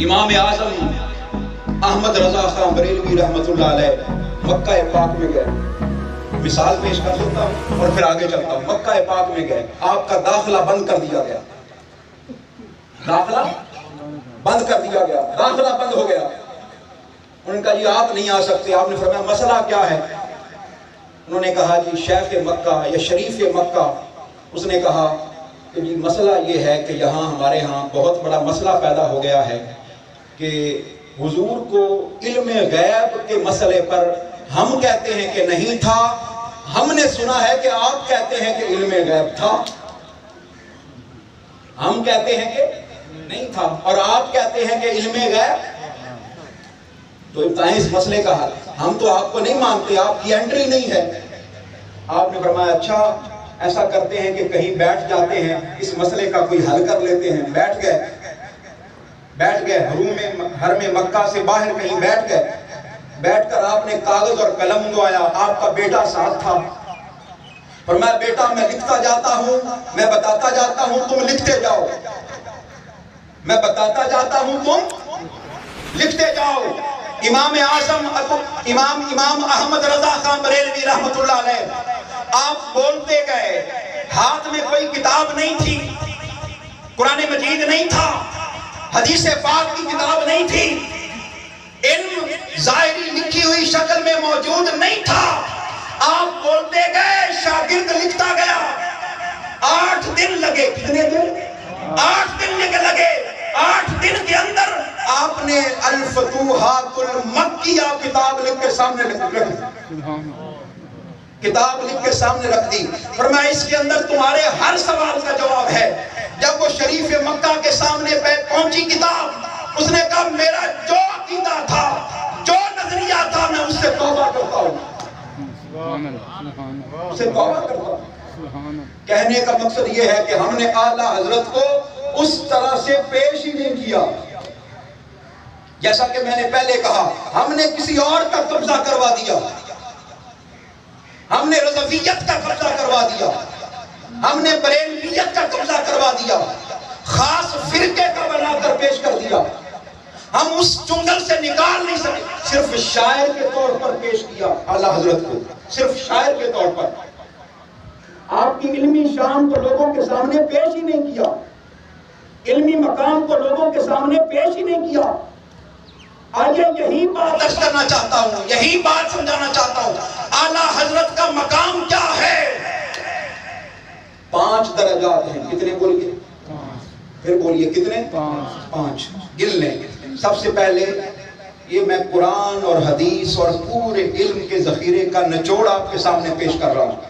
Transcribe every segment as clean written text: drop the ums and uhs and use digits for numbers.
امام اعظم احمد رضا خان بریلوی رحمۃ اللہ علیہ مکہ پاک میں گئے. مثال پیش کر دیتا ہوں اور پھر آگے چلتا ہوں. مکہ پاک میں گئے, آپ کا داخلہ بند کر دیا گیا, داخلہ بند کر دیا گیا, داخلہ بند ہو گیا. انہوں نے کہا جی آپ نہیں آ سکتے. آپ نے فرمایا مسئلہ کیا ہے؟ انہوں نے کہا جی شیخ مکہ یا شریف مکہ. اس نے کہا کہ جی مسئلہ یہ ہے کہ یہاں ہمارے ہاں بہت بڑا مسئلہ پیدا ہو گیا ہے کہ حضور کو علم غیب کے مسئلے پر ہم کہتے ہیں کہ نہیں تھا, ہم نے سنا ہے کہ آپ کہتے ہیں کہ علم غیب تھا. ہم کہتے ہیں کہ نہیں تھا اور آپ کہتے ہیں کہ علم غیب. تو بتائیں اس مسئلے کا حل. ہم تو آپ کو نہیں مانتے, آپ کی انٹری نہیں ہے. آپ نے فرمایا اچھا ایسا کرتے ہیں کہ کہیں بیٹھ جاتے ہیں, اس مسئلے کا کوئی حل کر لیتے ہیں. بیٹھ گئے حرم مکہ سے باہر کہیں بیٹھ گئے. بیٹھ کر آپ نے کاغذ اور قلم اٹھایا. آپ کا بیٹا ساتھ تھا. فرمایا بیٹا میں لکھتا جاتا ہوں, میں بتاتا جاتا ہوں, تم لکھتے جاؤ. میں بتاتا جاتا ہوں, تم لکھتے جاؤ. امام اعظم امام احمد رضا خان بریلوی رحمۃ اللہ علیہ آپ بولتے گئے. ہاتھ میں کوئی کتاب نہیں تھی, قرآن مجید نہیں تھا, حدیث پاک کی کتاب نہیں تھی, علم ظاہری لکھی ہوئی شکل میں موجود نہیں تھا. آپ بولتے گئے, شاگرد لکھتا گیا. 8 دن لگے. کتنے دن؟ 8 دن لگے. 8 دن کے اندر آپ نے الفتوحات المکیہ کتاب لکھ کے سامنے رکھ دی. فرمایا اس کے اندر تمہارے ہر سوال کا جواب ہے. جب وہ شریف مکہ کے سامنے پہنچی کتاب, اس نے کہا میرا جو عقیدہ تھا, جو نظریہ تھا, میں اس سے توبہ کرتا ہوں. اسے توبہ کرتا ہوں. کہنے کا مقصد یہ ہے کہ ہم نے اعلیٰ حضرت کو اس طرح سے پیش ہی نہیں کیا. جیسا کہ میں نے پہلے کہا, ہم نے کسی اور کا قبضہ کروا دیا, ہم نے رضویت کا قبضہ کروا دیا, ہم نے بریلویت کا قبضہ کروا دیا, خاص فرقے کا بنا کر پیش کر دیا. ہم اس چنگل سے نکال نہیں سکے. صرف شاعر کے طور پر پیش کیا اعلیٰ حضرت کو, صرف شاعر کے طور پر. آپ کی علمی شان کو لوگوں کے سامنے پیش ہی نہیں کیا, علمی مقام کو لوگوں کے سامنے پیش ہی نہیں کیا. آئیے یہی بات عرض کرنا چاہتا ہوں, یہی بات سمجھانا چاہتا ہوں. اعلیٰ حضرت کا مقام کیا ہے؟ 5 درجات ہیں. کتنے بولیے؟ پھر بولیے کتنے؟ 5. گن لیں. سب سے پہلے یہ میں قرآن اور حدیث اور پورے علم کے ذخیرے کا نچوڑ آپ کے سامنے پیش کر رہا ہوں.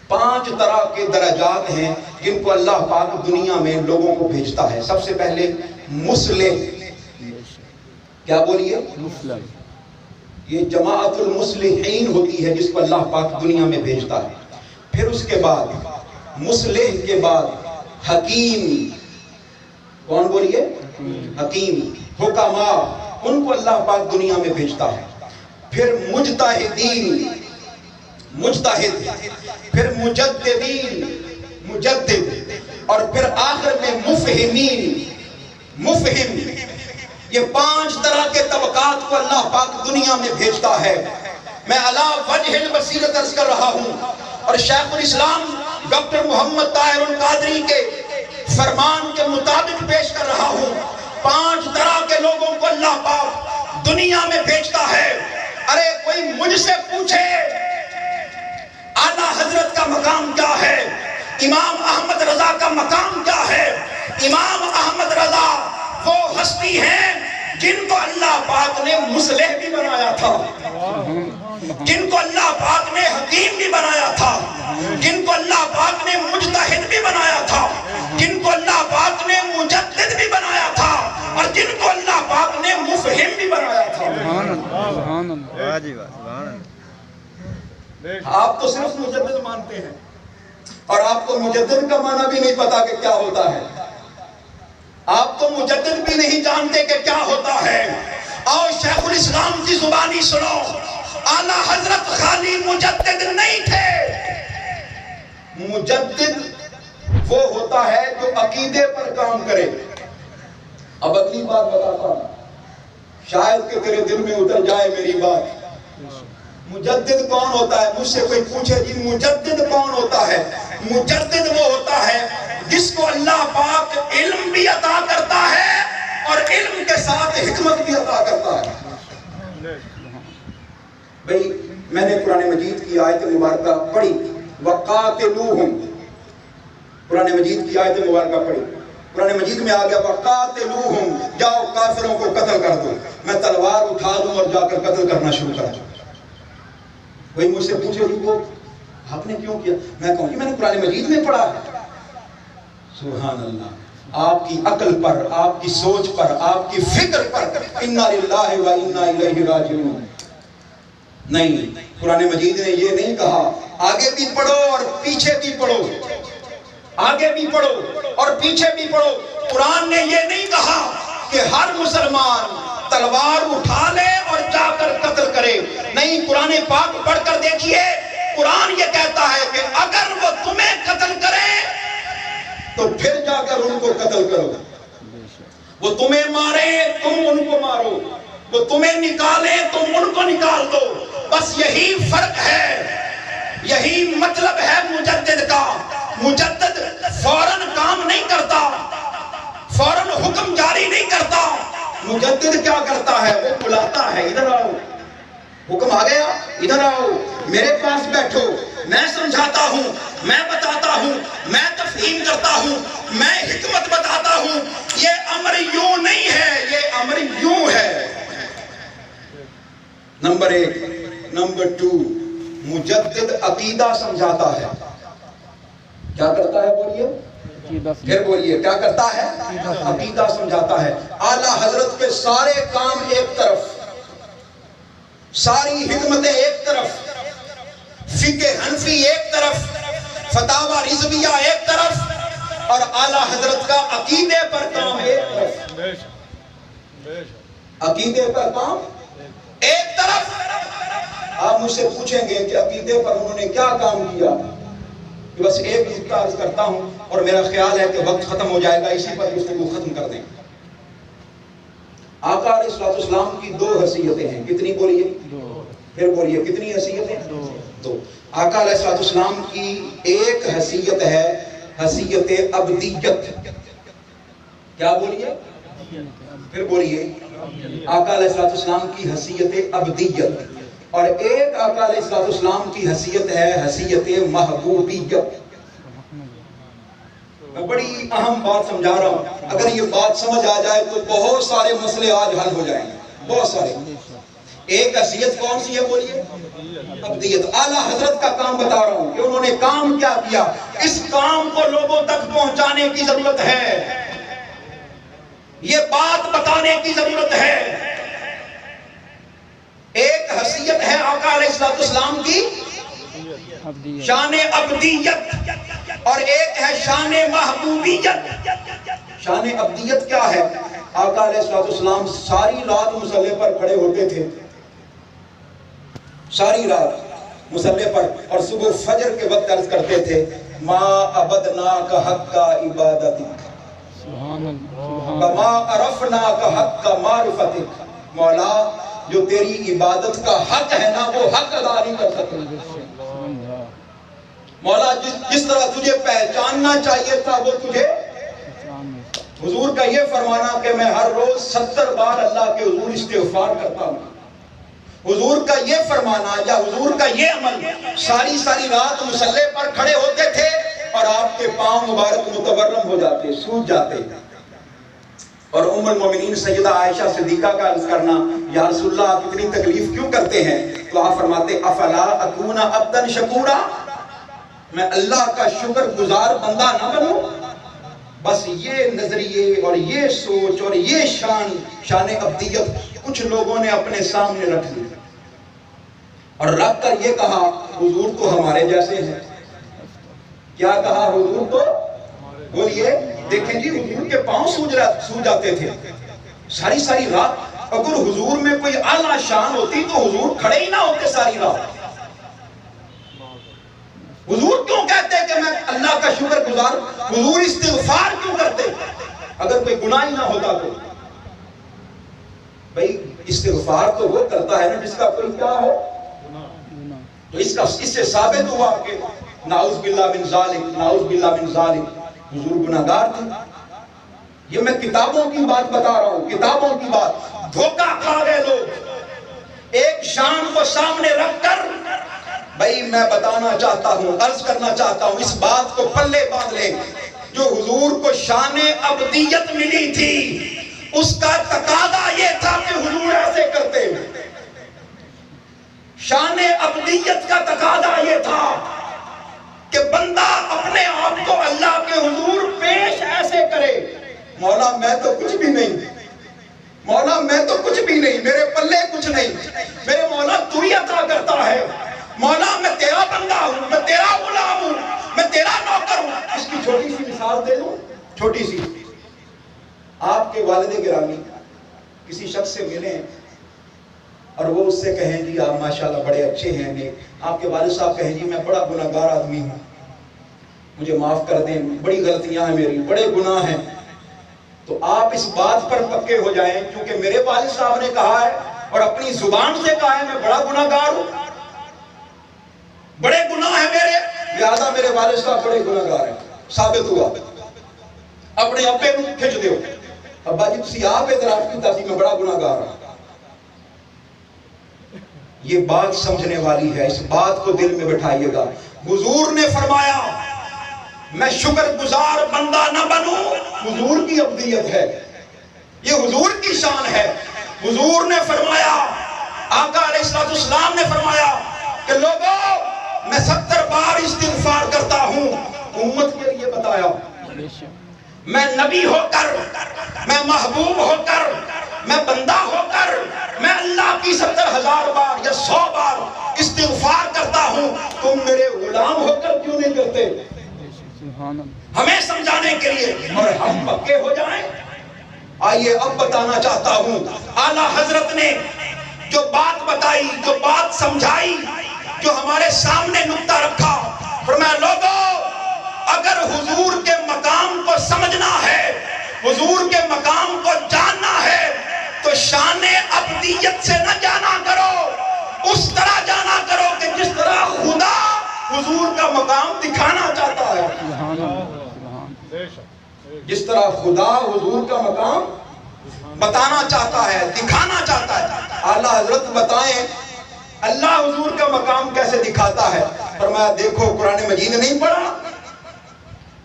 5 طرح کے درجات ہیں جن کو اللہ پاک دنیا میں لوگوں کو بھیجتا ہے. سب سے پہلے مصلح. کیا بولیے؟ یہ جماعت المصلحین ہوتی ہے جس کو اللہ پاک دنیا میں بھیجتا ہے. پھر اس کے بعد مصلح کے بعد حکیم. کون بولیے؟ حکیم. حکما, ان کو اللہ پاک دنیا میں بھیجتا ہے. پھر مجتہدین, مجتہد. پھر مجددین, مجدد. اور پھر آخر میں مفہمین, مفہم. یہ 5 طرح کے طبقات کو اللہ پاک دنیا میں بھیجتا ہے. میں علی وجہ البصیرت عرض کر رہا ہوں اور شیخ الاسلام ڈاکٹر محمد طاہر القادری کے فرمان کے مطابق پیش کر رہا ہوں. 5 طرح کے لوگوں کو اللہ پاک دنیا میں بھیجتا ہے. ارے کوئی مجھ سے پوچھے اعلیٰ حضرت کا مقام کیا ہے, امام احمد رضا کا مقام کیا ہے. امام احمد رضا وہ ہستی ہیں جن کو اللہ پاک نے مصلح بھی بنایا تھا, جن کو اللہ پاک نے حکیم بھی بنایا تھا, جن کو اللہ پاک نے مجتہد بھی بنایا تھا, جن کو اللہ پاک نے مجدد بھی بنایا تھا, اور جن کو اللہ پاک نے مفہم بھی بنایا تھا. آپ تو صرف مجدد مانتے ہیں اور آپ کو مجدد کا معنی بھی نہیں پتا کہ کیا ہوتا ہے. آپ تو مجدد بھی نہیں جانتے کہ کیا ہوتا ہے. اور شیخ الاسلام کی زبانی سنو, اعلیٰ حضرت خالی مجدد نہیں تھے. مجدد وہ ہوتا ہے جو عقیدے پر کام کرے. اب اگلی بات بتاتا ہوں، شاید کہ تیرے دل میں اتر جائے میری بات۔ مجدد کون ہوتا ہے؟ مجھ سے کوئی پوچھے جی مجدد کون ہوتا ہے؟ مجدد وہ ہوتا ہے جس کو اللہ پاک علم بھی عطا کرتا ہے اور علم کے ساتھ حکمت بھی عطا کرتا ہے۔ بھئی میں نے قرآن مجید کی آیت مبارکہ پڑھی، وَقَاتِلُوهُمْ، قرآن مجید کی آیت مبارکہ پڑھی، قرآن مجید میں آ گیا وَقَاتِلُوهُمْ، جاؤ کافروں کو قتل کر دو، میں تلوار اٹھا دوں اور جا کر قتل کرنا شروع کر دوں۔ وہی مجھ سے پوچھے جی وہ آپ نے کیوں کیا؟ میں کہوں کہ میں نے قرآن مجید میں پڑھا ہے۔ سبحان اللہ، آپ کی عقل پر، آپ کی سوچ پر، آپ کی فکر پر اِنَّا لِلَّهِ وَإِنَّا إِلَيْهِ رَاجِعُونَ۔ نہیں، قرآن مجید نے یہ نہیں کہا آگے بھی پڑھو اور پیچھے بھی پڑھو، آگے بھی پڑھو اور پیچھے بھی پڑھو۔ قرآن نے یہ نہیں کہا کہ ہر مسلمان تلوار اٹھا لے اور جا کر قتل کرے، نہیں، قرآن پاک پڑھ کر دیکھیے، قرآن یہ کہتا ہے کہ اگر وہ تمہیں قتل کرے تو پھر جا کر ان کو قتل کرو، وہ تمہیں مارے تم ان کو مارو، وہ تمہیں نکالے تم ان کو نکال دو، بس یہی فرق ہے، یہی مطلب ہے مجدد کا۔ مجدد فوراً کام نہیں کرتا، فوراً حکم جاری نہیں کرتا، مجدد کیا کرتا ہے؟ وہ بلاتا ہے، ادھر آؤ، حکم آ گیا، ادھر آؤ، میرے پاس بیٹھو، میں سمجھاتا ہوں، میں بتاتا ہوں، میں تفہیم کرتا ہوں، میں حکمت بتاتا ہوں۔ یہ امر یوں نہیں ہے، یہ امر یوں ہے۔ نمبر 1۔ نمبر 2، مجدد عقیدہ سمجھاتا ہے۔ کیا کرتا ہے بولیے؟ پھر بولیے، کیا کرتا ہے؟ عقیدہ سمجھاتا ہے۔ اعلیٰ حضرت کے سارے کام ایک طرف، ساری حکمتیں ایک طرف، فقہ حنفی ایک طرف، فتاوی رضویہ ایک طرف، اور اعلیٰ حضرت کا عقیدے پر کام ایک طرف، عقیدے پر کام ایک طرف۔ آپ مجھ سے پوچھیں گے کہ عقیدے پر انہوں نے کیا کام کیا؟ بس ایک نکتہ عرض کرتا ہوں اور میرا خیال ہے کہ وقت ختم ہو جائے گا، اسی پر گفتگو ختم کر دیں۔ آقا علیہ الصلوۃ والسلام کی 2 حیثیتیں ہیں، کتنی بولیے؟ پھر بولیے، کتنی حیثیتیں؟ 2۔ آقا علیہ الصلوۃ والسلام کی ایک حیثیت ہے حیثیت ابدیت۔ کیا بولیے؟ پھر بولیے، آقا علیہ الصلوۃ والسلام کی حیثیت ابدیت، اور ایک آقا علیہ الصلوۃ والسلام کی حیثیت ہے حیثیت محبوبیت۔ میں بڑی اہم بات سمجھا رہا ہوں، اگر یہ بات سمجھ آ جائے تو بہت سارے مسئلے آج حل ہو جائیں گے، بہت سارے۔ ایک حیثیت کون سی ہے بولیے؟ ابدیت۔ اعلیٰ حضرت کا کام بتا رہا ہوں کہ انہوں نے کام کیا کیا، اس کام کو لوگوں تک پہنچانے کی ضرورت ہے، یہ بات بتانے کی ضرورت ہے۔ ایک حیثیت ہے آقا علیہ الصلوۃ والسلام کی شان ابدیت، اور ایک ہے شان محبوبیت۔ شان ابدیت کیا ہے؟ آقا علیہ الصلوۃ والسلام ساری رات مصلی پر کھڑے ہوتے تھے، ساری رات مصلی پر، اور صبح فجر کے وقت عرض کرتے تھے ما عبدناک حق عبادتک کما عرفناک حق معرفتک۔ مولا، جو تیری عبادت کا حق ہے نا، وہ حق ادا نہیں کر سکتے۔ مولا، جس طرح تجھے پہچاننا چاہیے تھا وہ تجھے۔ حضور کا یہ فرمانا کہ میں ہر روز 70 بار اللہ کے حضور استغفار کرتا ہوں، حضور کا یہ فرمانا یا حضور کا یہ عمل، ساری رات مصلی پر کھڑے ہوتے تھے اور آپ کے پاؤں مبارک متورم ہو جاتے، سوج جاتے، اور ام المومنین سیدہ عائشہ صدیقہ کا عرض کرنا، یا رسول اللہ آپ اتنی تکلیف کیوں کرتے ہیں؟ تو آپ فرماتے افلا اکون عبدا شکورا، میں اللہ کا شکر گزار بندہ نہ بنوں؟ بس یہ نظریے اور یہ سوچ اور یہ شان ابدیت کچھ لوگوں نے اپنے سامنے رکھ دی، اور رکھ کر یہ کہا حضور تو ہمارے جیسے ہیں۔ کیا کہا؟ حضور تو، بولیے، دیکھیں جی، حضور کے پاؤں سوج جاتے تھے ساری رات۔ اگر حضور میں کوئی اعلیٰ شان ہوتی تو حضور کھڑے ہی نہ ہوتے ساری رات۔ حضور کیوں کہتے کہ میں اللہ کا شکر گزار؟ حضور استغفار کیوں کرتے؟ اگر کوئی گناہ ہی نہ ہوتا تو بھائی استغفار تو وہ کرتا ہے نا جس کا کوئی کیا ہو، تو اس سے ثابت ہوا کہ نعوذ باللہ من ذالک، نعوذ باللہ من ذالک، حضور گناہگار تھے۔ یہ میں کتابوں کی بات بتا رہا ہوں، کتابوں کی بات۔ دھوکہ کھا گئے لوگ ایک شان کو سامنے رکھ کر۔ بھائی میں بتانا چاہتا ہوں، عرض کرنا چاہتا ہوں، اس بات کو پلے باندھ لیں، جو حضور کو شان ابدیت ملی تھی اس کا تقاضا یہ تھا کہ حضور ایسے کرتے۔ شان ابدیت کا تقاضا یہ تھا کہ بندہ اپنے آپ کو اللہ کے حضور پیش ایسے کرے، مولا میں تو کچھ بھی نہیں، مولا میں تو کچھ بھی نہیں، میرے پلے کچھ نہیں، میرے مولا تو ہی عطا کرتا ہے، مولا میں تیرا بندہ ہوں، میں تیرا غلام ہوں، میں تیرا نوکر ہوں۔ اس کی چھوٹی سی مثال دے دوں، چھوٹی سی۔ آپ کے والد گرامی کسی شخص سے ملیں اور وہ اس سے کہیں جی آپ ماشاءاللہ بڑے اچھے ہیں نیک، آپ کے والد صاحب کہیں جی میں بڑا گناہگار آدمی ہوں، مجھے معاف کر دیں، بڑی غلطیاں ہیں میری، بڑے گناہ ہیں، تو آپ اس بات پر پکے ہو جائیں کیونکہ میرے والد صاحب نے کہا ہے اور اپنی زبان سے کہا ہے میں بڑا گناہگار ہوں، بڑے گناہ ہیں میرے، لہذا میرے والد صاحب بڑے گناہگار ہیں، ثابت ہوا۔ اپنے ابے کو کھچ دیو، ابا جی تسی آپ اعتراف کی تاسی میں بڑا گناہگار ہوں۔ یہ بات سمجھنے والی ہے، اس بات کو دل میں بٹھائیے گا۔ حضور نے فرمایا میں شکر گزار بندہ نہ بنوں، حضور کی ابدیت ہے، یہ حضور کی شان ہے۔ حضور نے فرمایا، آقا علیہ السلام نے فرمایا کہ لوگوں میں 70 بار استغفار کرتا ہوں، امت کے لیے بتایا، میں نبی ہو کر، میں محبوب ہو کر، میں بندہ ہو کر، میں اللہ کی 70,000 بار یا 100 بار استغفار کرتا ہوں، تم میرے غلام ہو کر کیوں نہیں کرتے؟ ہمیں سمجھانے کے لیے، اور ہم پکے ہو جائیں۔ آئیے اب بتانا چاہتا ہوں، اعلیٰ حضرت نے جو بات بتائی، جو بات سمجھائی، جو ہمارے سامنے نقطہ رکھا، فرمایا لوگوں اگر حضور کے مقام کو سمجھنا ہے، حضور کے مقام کو جاننا ہے تو شان ابدیت سے نہ جانا کرو، اس طرح جانا کرو کہ جس طرح خدا حضور کا مقام دکھانا چاہتا ہے، جس طرح خدا حضور کا مقام بتانا چاہتا ہے، دکھانا چاہتا ہے۔ اعلیٰ حضرت بتائیں اللہ حضور کا مقام کیسے دکھاتا ہے؟ فرمایا دیکھو قرآن مجید نہیں پڑھا،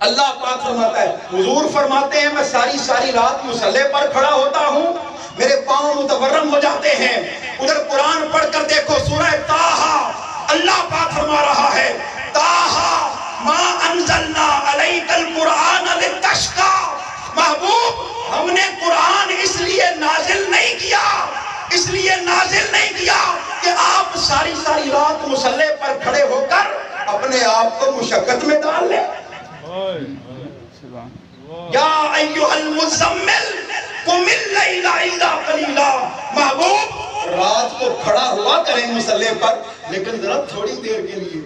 اللہ پاک فرماتا ہے، حضور فرماتے ہیں میں ساری رات مصلی پر کھڑا ہوتا ہوں، میرے پاؤں متورم ہو جاتے ہیں۔ ادھر قرآن پڑھ کر دیکھو سورہ طٰہٰ، اللہ پاک فرما رہا ہے طٰہٰ ما انزلنا علیک القرآن لتشقیٰ، محبوب ہم نے قرآن اس لیے نازل نہیں کیا، اس لیے نازل نہیں کیا کہ آپ ساری رات مصلی پر کھڑے ہو کر اپنے آپ کو مشقت میں ڈال لیں۔ یا ایھا المزمل قم اللیل الا قلیلا، محبوب رات کو کھڑا ہوا کریں مصلی پر لیکن ذرا تھوڑی دیر کے لیے۔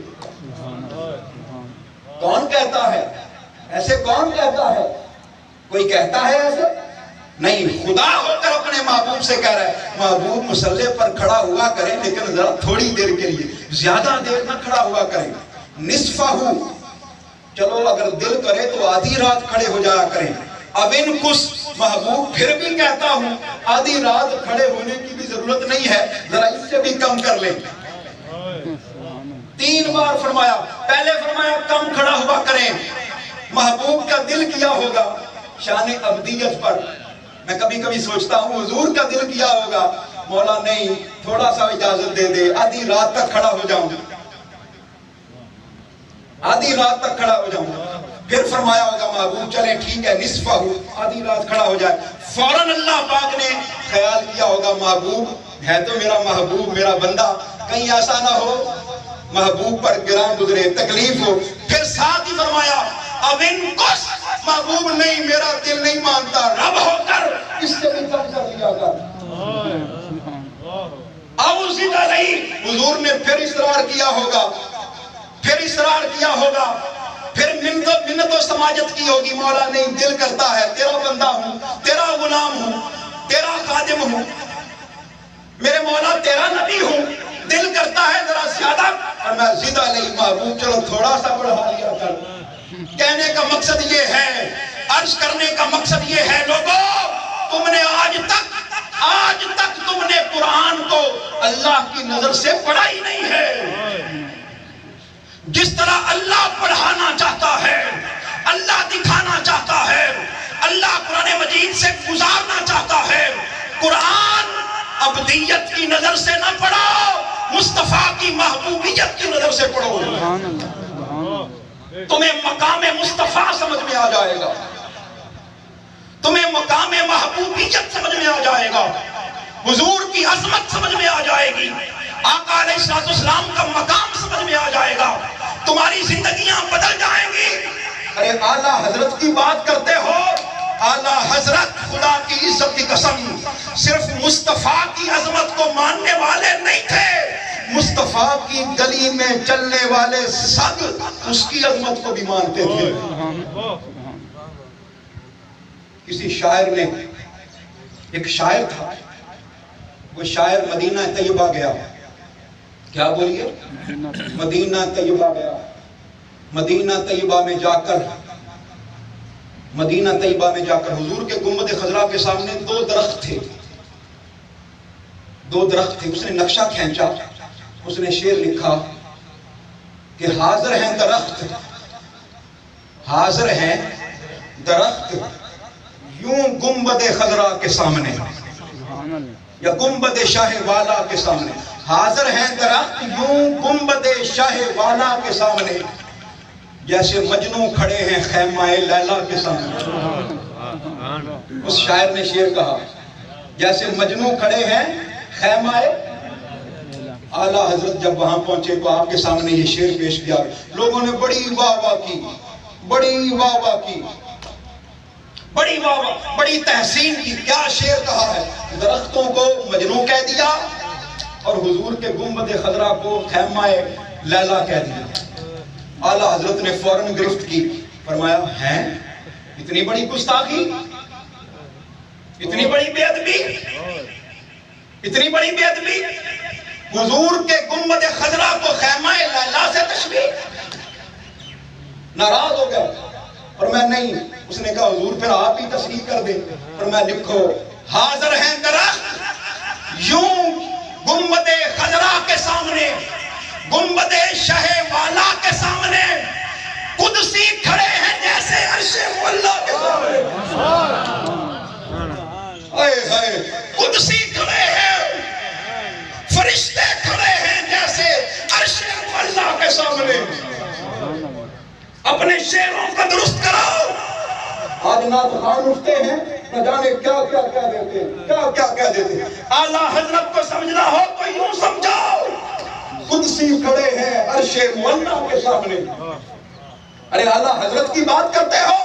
کون کہتا ہے ایسے؟ کون کہتا ہے؟ کوئی کہتا ہے ایسے؟ نہیں، خدا ہو کر اپنے محبوب سے کہہ رہا ہے محبوب مصلی پر کھڑا ہوا کریں لیکن ذرا تھوڑی دیر کے لیے، زیادہ دیر نہ کھڑا ہوا کریں۔ نصفہ، چلو اگر دل کرے تو آدھی رات کھڑے ہو جایا کریں۔ اب ان کس، محبوب پھر بھی کہتا ہوں آدھی رات کھڑے ہونے کی بھی ضرورت نہیں ہے، ذرا اس سے بھی کم کر لیں۔ 3 بار فرمایا، پہلے فرمایا کم کھڑا ہوا کریں، محبوب کا دل کیا ہوگا شان ابدیت پر۔ میں کبھی کبھی سوچتا ہوں حضور کا دل کیا ہوگا مولا نہیں تھوڑا سا اجازت دے دے، آدھی رات تک کھڑا ہو جاؤں، آدھی رات تک کھڑا ہو جاؤں۔ پھر فرمایا ہوگا محبوب چلیں ٹھیک ہے نصفہ ہو، آدھی رات کھڑا ہو جائے۔ فوراً اللہ پاک نے خیال کیا ہوگا محبوب ہے تو میرا محبوب، میرا بندہ، کہیں ایسا نہ ہو محبوب پر گراں گزرے، تکلیف ہو۔ پھر ساتھ ہی فرمایا اب ان کس، محبوب نہیں میرا دل نہیں مانتا، رب ہو کر اس سے بھی کم کر دیا کر۔ اب اسی طرح حضور نے پھر اصرار کیا ہوگا، پھر اصرار کیا ہوگا، پھر منت و سماجت کی ہوگی، مولا نہیں دل کرتا ہے، تیرا بندہ ہوں، تیرا غلام ہوں، تیرا خادم ہوں، میرے مولا تیرا نبی ہوں، دل کرتا ہے ذرا زیادہ، اور میں زدہ نہیں محبوب چلو تھوڑا سا بڑھا لیا کر۔ کہنے کا مقصد یہ ہے، عرض کرنے کا مقصد یہ ہے، لوگوں تم نے آج تک تم نے قرآن کو اللہ کی نظر سے پڑھا ہی نہیں ہے۔ جس طرح اللہ پڑھانا چاہتا ہے، اللہ دکھانا چاہتا ہے، اللہ قرآن مجید سے گزارنا چاہتا ہے، قرآن ابدیت کی نظر سے نہ پڑھو، مصطفیٰ کی محبوبیت کی نظر سے پڑھو، تمہیں مقام مصطفیٰ سمجھ میں آ جائے گا، تمہیں مقام محبوبیت سمجھ میں آ جائے گا، حضور کی عظمت سمجھ میں آ جائے گی، آقا علیہ السلام کا مقام سمجھ میں آ جائے گا، تمہاری زندگیاں بدل جائیں گی۔ ارے اعلیٰ حضرت کی بات کرتے ہو، اعلیٰ حضرت خدا کی عزت کی قسم صرف مصطفیٰ کی عظمت کو ماننے والے نہیں تھے، مصطفیٰ کی گلی میں چلنے والے سب اس کی عظمت کو بھی مانتے تھے۔ کسی شاعر نے، ایک شاعر تھا، وہ شاعر مدینہ طیبہ گیا، کیا بولیے؟ مدینہ طیبہ گیا، مدینہ طیبہ میں جا کر حضور کے گنبد خضرا کے سامنے دو درخت تھے، اس نے نقشہ کھینچا، اس نے شعر لکھا کہ حاضر ہیں درخت یوں گنبد خضرا کے سامنے، یا گنبد شاہ والا کے سامنے، حاضر ہیں درخت یوں گنبد شاہ والا کے سامنے، جیسے مجنوں کھڑے ہیں خیمہ لیلا کے سامنے۔ اس شاعر نے شعر کہا، جیسے مجنوں کھڑے ہیں خیمہ، اعلیٰ حضرت جب وہاں پہنچے تو آپ کے سامنے یہ شعر پیش کیا، لوگوں نے بڑی واہ واہ کی، بڑی تحسین کی۔ کیا شعر کہا ہے؟ درختوں کو مجنوں کہہ دیا اور حضور کے گنبد خضرا کو خیمہ لیلا کہہ دیا۔ اعلیٰ حضرت نے فوراً گرفت کی، فرمایا ہیں اتنی بڑی گستاخی، اتنی بڑی بے ادبی، حضور کے گنبد خضرا کو خیمہ لیلا سے تشبیہ۔ ناراض ہو گیا، اور میں نہیں، اس نے کہا حضور پھر آپ ہی تصریح کر دیں، اور میں لکھو، حاضر ہیں درخت یوں گنبد خضرا کے سامنے، گنبد شاہ والا کے سامنے، قدسی کھڑے ہیں جیسے عرش مولا کے سامنے، قدسی کھڑے ہیں، فرشتے کھڑے ہیں جیسے عرش مولا کے سامنے۔ اپنے شعروں کو درست کرو۔ آج نعت خوان اٹھتے ہیں، نہ جانے کیا کہہ دیتے ہیں۔ اعلیٰ حضرت کو سمجھنا ہو تو یوں سمجھاؤ، قدسی کھڑے ہیں عرش مولا کے سامنے۔ ارے اعلیٰ حضرت کی بات کرتے ہو،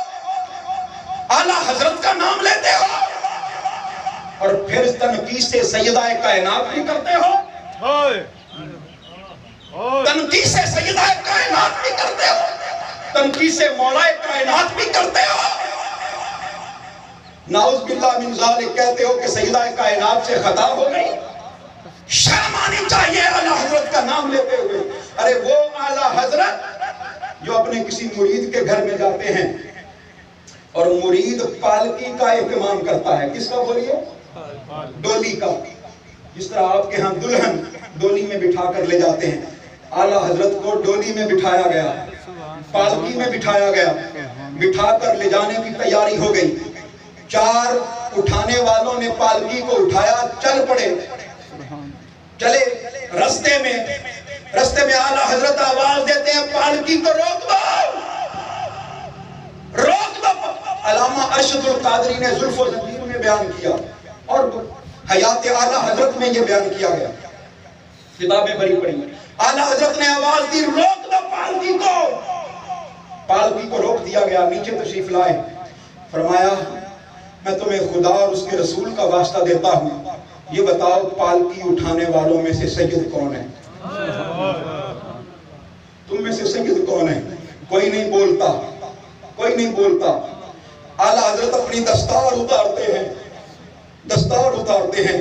اعلیٰ حضرت کا نام لیتے ہو، اور پھر تنقیس سے سیدہ کائنات بھی کرتے ہو، تنقیس سے سیدہ کائنات بھی کرتے ہو، تنقیس سے مولا کائنات بھی کرتے ہو، نعوذ باللہ من ذالک کہتے ہو کہ سیدہ کائنات سے خطا ہو گئی۔ شرم آنی چاہیے اعلیٰ حضرت کا نام لیتے ہوئے۔ ارے وہ اعلیٰ حضرت جو اپنے کسی مرید کے گھر میں جاتے ہیں اور مرید پالکی کا اہتمام کرتا ہے، کس کا بولیے؟ ڈولی کا۔ جس طرح آپ کے ہاں دلہن ڈولی میں بٹھا کر لے جاتے ہیں، اعلیٰ حضرت کو ڈولی میں بٹھایا گیا، پالکی میں بٹھایا گیا، بٹھا کر لے جانے کی تیاری ہو گئی۔ 4 اٹھانے والوں نے پالکی کو اٹھایا، چل پڑے، چلے رستے میں اعلیٰ حضرت آواز دیتے ہیں پالکی کو روک دو۔ علامہ ارشد القادری نے زلف و زنجیر میں بیان کیا، اور حیات اعلیٰ حضرت میں یہ بیان کیا گیا، کتابیں بڑی پڑی۔ اعلیٰ حضرت نے آواز دی، روک دو پالکی کو۔ پالکی کو روک دیا گیا، نیچے تشریف لائے، فرمایا میں تمہیں خدا اور اس کے رسول کا واسطہ دیتا ہوں، یہ بتاؤ پالکی اٹھانے والوں میں سے سید کون ہے؟ تم میں سے سید کون ہے؟ کوئی نہیں بولتا۔ اعلیٰ حضرت اپنی دستار اتارتے ہیں،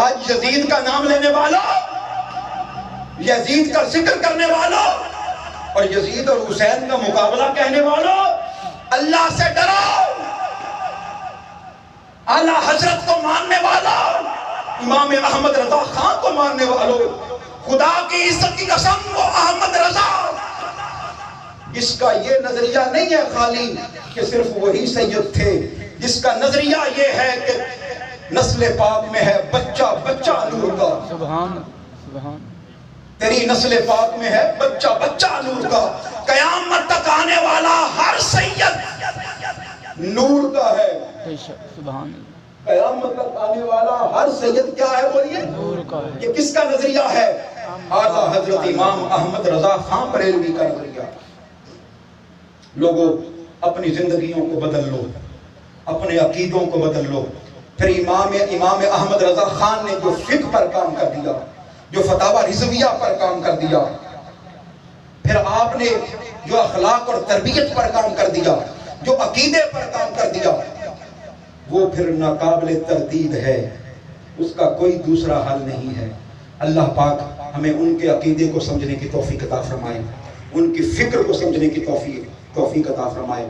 آج یزید کا نام لینے والوں، یزید کا ذکر کرنے والوں اور یزید اور حسین کا مقابلہ کہنے والوں، اللہ سے ڈرو، اعلی حضرت کو ماننے والوں، امام احمد رضا خان کو ماننے والوں، خدا کی عزت کی قسم وہ احمد رضا، جس کا یہ نظریہ نہیں ہے خالی کہ صرف وہی سید تھے، جس کا نظریہ یہ ہے کہ نسل پاک میں ہے بچہ بچہ نور کا، سبحان سبحان، تیری نسل پاک میں ہے بچہ بچہ نور کا، قیامت تک آنے والا ہر سید نور کا ہے، بے شک، سبحان اللہ، قیامت تک آنے والا ہر سید کیا ہے بولیے؟ نور کا ہے۔ یہ کس کا نظریہ ہے؟ اعلیٰ حضرت امام احمد رضا خان بریلوی کا نظریہ۔ لوگوں اپنی زندگیوں کو بدل لو، اپنے عقیدوں کو بدل لو، پھر امام احمد رضا خان نے جو فقہ پر کام کر دیا، جو فتاوی رضویہ پر کام کر دیا، پھر آپ نے جو اخلاق اور تربیت پر کام کر دیا، جو عقیدے پر کام کر دیا، وہ پھر ناقابل تردید ہے، اس کا کوئی دوسرا حل نہیں ہے۔ اللہ پاک ہمیں ان کے عقیدے کو سمجھنے کی توفیق عطا فرمائے، ان کی فکر کو سمجھنے کی توفیق عطا فرمائے۔